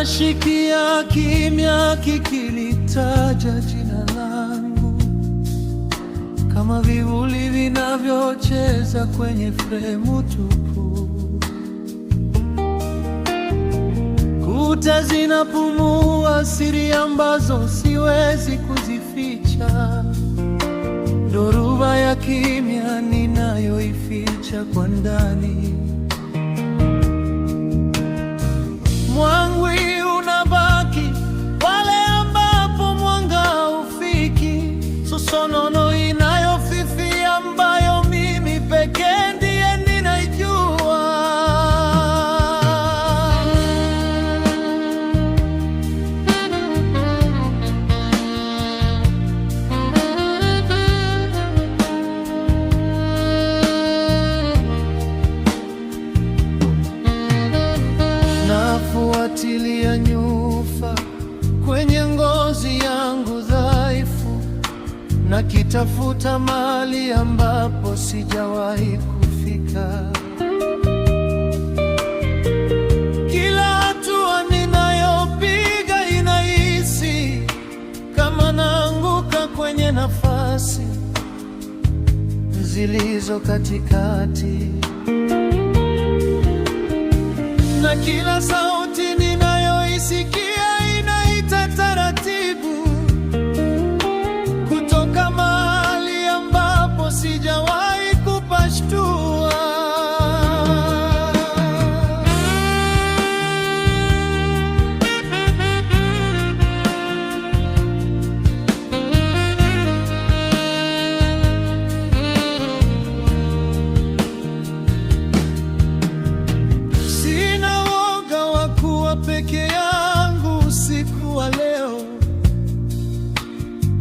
Nashikia kimya kikilitaja jina langu, kama vivuli vinavyocheza kwenye fremu tupu. Kuta zinapumua siri ambazo siwezi kuzificha, dhoruba ya kimya ninayoificha kwa ndani. Mwangwi unabaki pale ambapo mwanga haufiki, sosonono inayofifia ambayo mimi pekee ndiye ninaijua. Nafuatilia nyufa kwenye ngozi yangu dhaifu, na kitafuta mahali ambapo sijawahi kufika. Kila hatua ninayopiga inahisi kama naanguka kwenye nafasi zilizo katikati, na kila sauti ninayoisikia inaita taratibu kutoka mahali ambapo sijawahi kupashtua. Peke yangu usiku wa leo,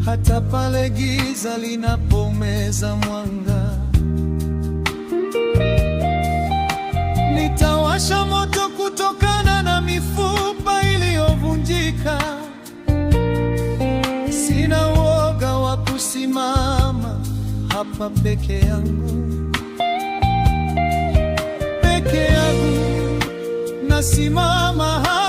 hata pale giza linapomeza mwanga. Nitawasha moto kutokana na mifupa iliyovunjika. Sina uoga wa kusimama hapa peke yangu, peke yangu nasimama hapa.